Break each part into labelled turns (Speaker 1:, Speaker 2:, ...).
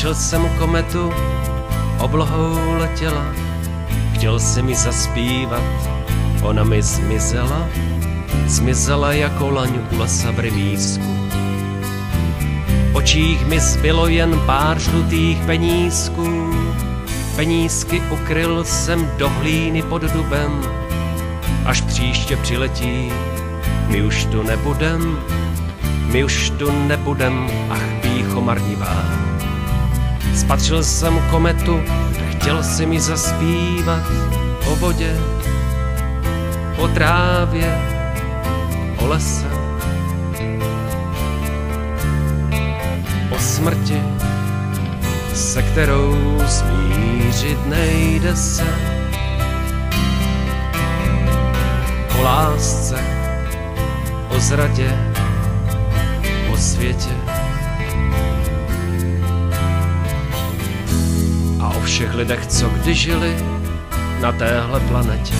Speaker 1: Spatřil jsem kometu, oblohou letěla, chtěl si mi zaspívat, ona mi zmizela, zmizela jako laň u lesa v rybísku. V očích mi zbylo jen pár žlutých penízků, penízky ukryl jsem do hlíny pod dubem, až příště přiletí, my už tu nebudem, my už tu nebudem, ach pýcho marnivá. Spatřil jsem kometu, chtěl si mi zaspívat o vodě, o trávě, o lese, o smrti, se kterou smířit nejde se, o lásce, o zradě, o světě a o všech lidech, co kdy žili na téhle planetě.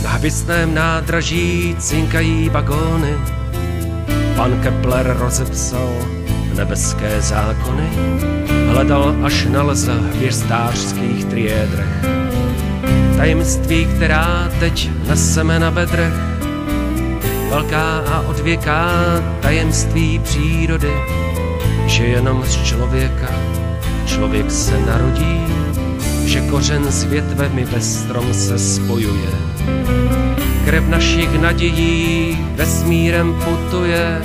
Speaker 1: Na hvězdném nádraží cinkají vagóny, pan Kepler rozepsal nebeské zákony, hledal, až nalezl v hvězdářských triédrech tajemství, která teď neseme na bedrech, velká a odvěká tajemství přírody, že jenom z člověka člověk se narodí, že kořen s větvemi ve strom se spojuje, krev našich nadějí vesmírem putuje.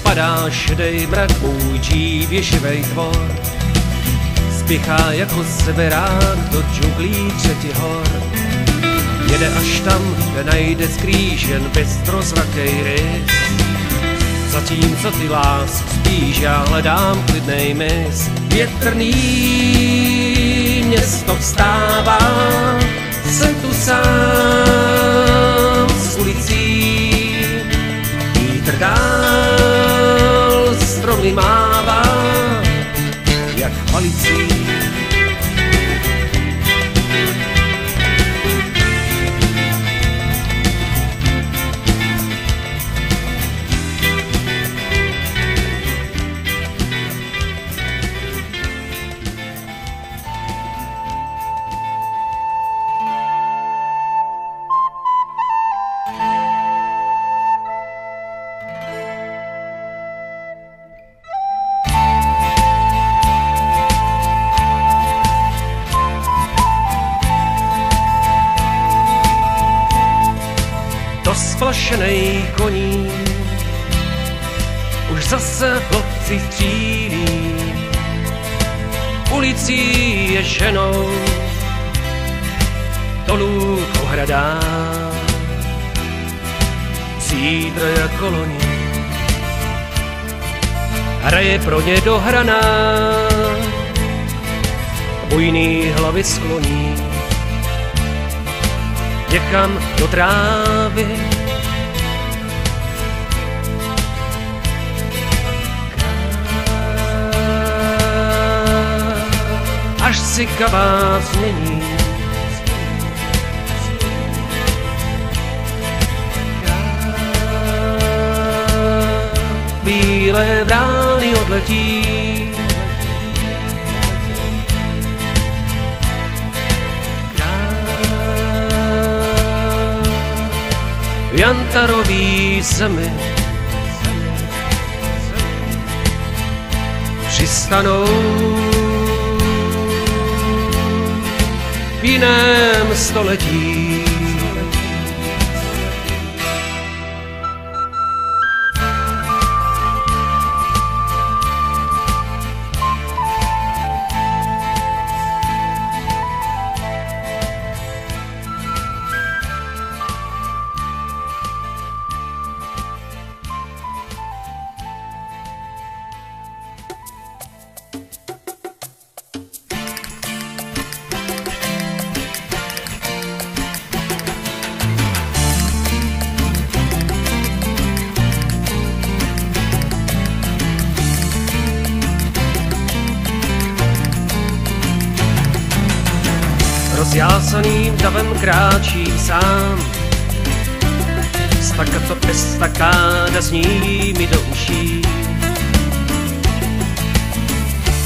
Speaker 1: Padá šedej mrak, můj džívěšivej tvor spěchá jako severák do džunglí třetí hor. Jede až tam, kde najde skrýžen bystrozrakej rys, zatímco ty lásk spíš já hledám klidnej mys. Větrný město vstává, jsem tu sám s ulicí, vítr dál stromy mává, jak palicí. Splašenej koní už zase vlci střílí, ulicí je ženou dolů po hradách, cídr jako loni hraje pro ně dohraná, bujný hlavy skloní někam do trávy. Až si kabát změní, bílé brány odletí, v jantarový zemi přistanou v jiném století. Rozjásaným davem kráčím sám, staccato estakáda zní mi do uší.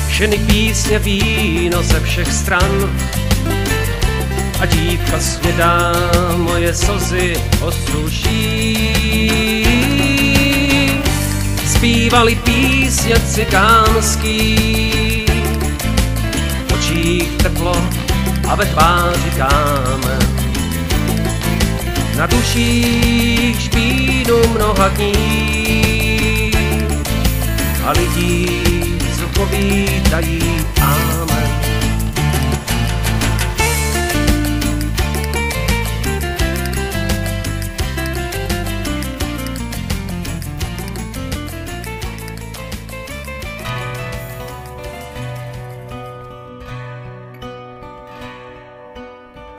Speaker 1: Ženy, písně, víno ze všech stran a dívka smědá moje slzy osuší. Zpívali písně cikánský, v očích teplo a ve tváři kámen, na duších špínu mnoha dní a lidí, co povídají amen.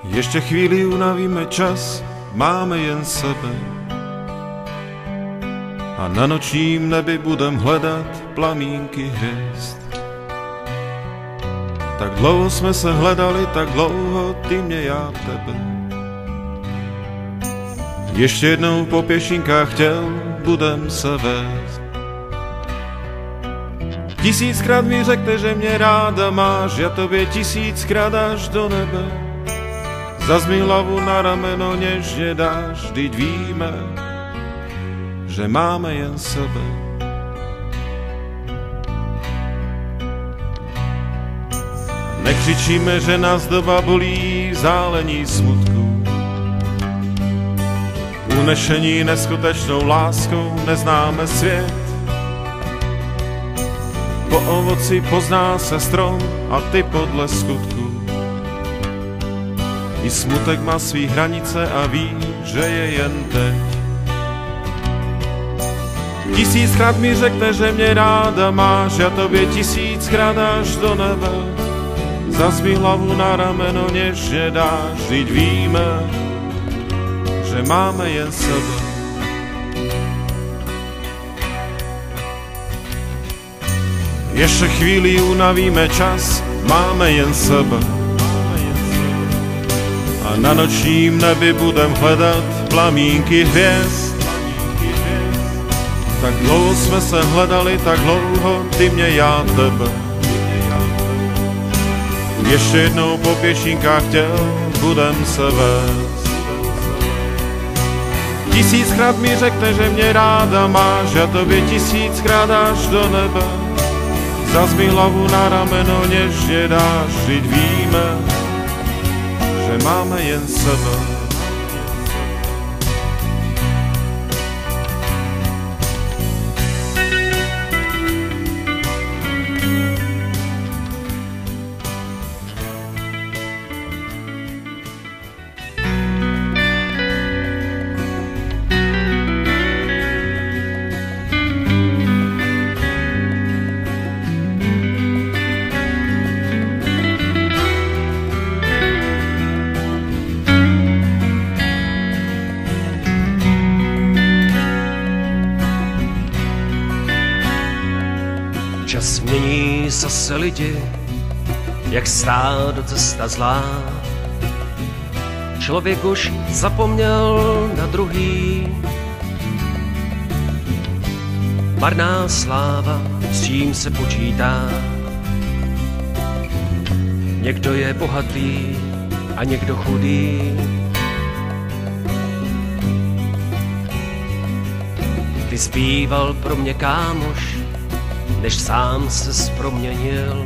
Speaker 2: Ještě chvíli unavíme čas, máme jen sebe. A na nočním nebi budem hledat plamínky hvězd. Tak dlouho jsme se hledali, tak dlouho ty mě, já tebe. Ještě jednou po pěšinkách chtěl budem se vést. Tisíckrát mi řekne, že mě ráda máš, já tobě tisíckrát až do nebe. Zas mi hlavu na rameno nežně dáš, vždyť víme, že máme jen sebe. Nekřičíme, že nás doba bolí, zálení smutku. Unešení neskutečnou láskou neznáme svět. Po ovoci pozná se strom a ty podle skutku. I smutek má svý hranice a ví, že je jen teď. Tisíckrát mi řekne, že mě ráda máš, já tobě tisíckrát až do nebe. Zas mi hlavu na rameno nežně dáš, vždyť víme, že máme jen sebe. Ještě chvíli unavíme čas, máme jen sebe. A na nočním nebi budem hledat plamínky hvězd. Tak dlouho jsme se hledali, tak dlouho ty mě, já tebe. Ještě jednou po pěšinkách chtěl budem se vést. Tisíckrát mi řekne, že mě ráda máš, já tobě tisíckrát až do nebe. Zas mi hlavu na rameno nežně dáš, vždyť víme, že máme jen sebe.
Speaker 1: Čas mění zase lidi, jak stádo cesta zlá. Člověk už zapomněl na druhý. Marná sláva, s čím se počítá. Někdo je bohatý a někdo chudý. Ty zpíval pro mě kámoš, než sám ses proměnil.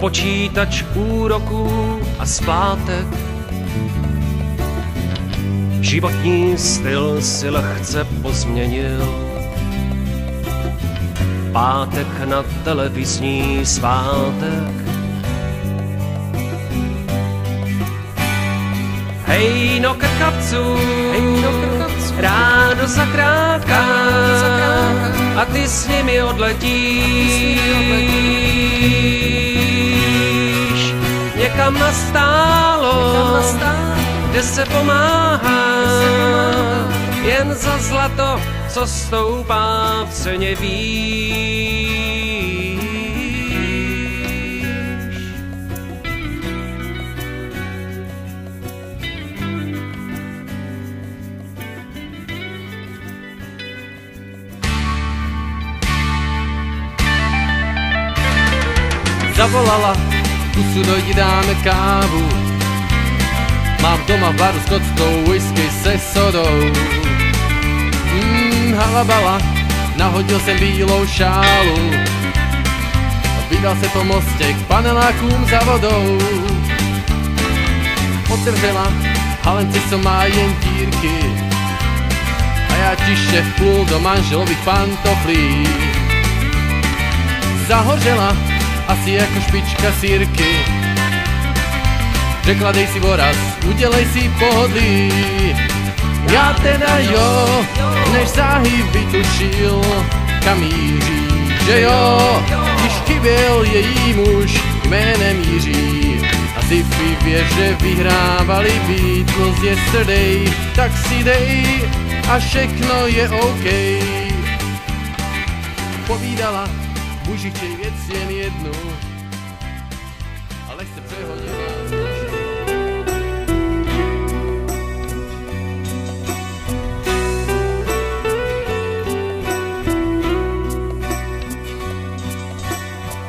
Speaker 1: počítač úroků a splátek. Životní styl si lehce pozměnil. Pátek na televizní svátek. Hej no krkavců, rádo zakráká a ty s nimi odletíš někam nastálo, kde se pomáhá jen za zlato, co stoupá v ceně výš.
Speaker 3: Zavolala, kusu dojdi dáme kávu. Mám doma v baru s kockou whisky se sodou. Halabala, nahodil jsem bílou šálu. Vydal se po mostě k panelákům za vodou. Otevřela, halenci co má jen dírky. A já tiše vplul do manželových pantoflí. Zahořela, asi jako špička sýrky. Řekla dej si voraz, udělej si pohodlí. Já teda jo, než záhy vytušil, kam míří. Že jo, když chyběl její muž jménem Jiří. Asi v pivě, že vyhrávali Beatles Yesterday. Tak si dej a všechno je OK. Povídala, muži chtějí věc jen jednu, ale se přehodila.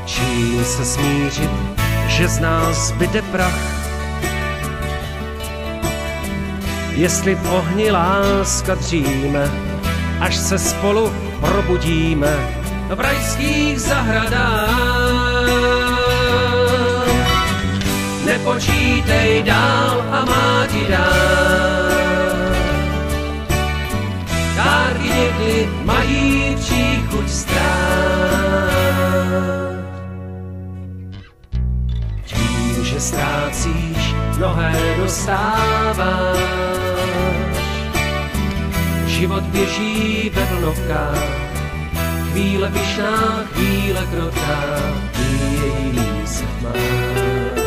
Speaker 1: Čím se smířit, že z nás zbyde prach? Jestli v ohni láska dříme, až se spolu probudíme v rajských zahradách. Nepočítej dál a má ti dát. Dárky někdy mají příchuť strát. Tím, že ztrácíš, mnohé dostáváš. Život běží ve vlnovkách, chvíle pyšná, chvíle krotka, ty její lísek máš.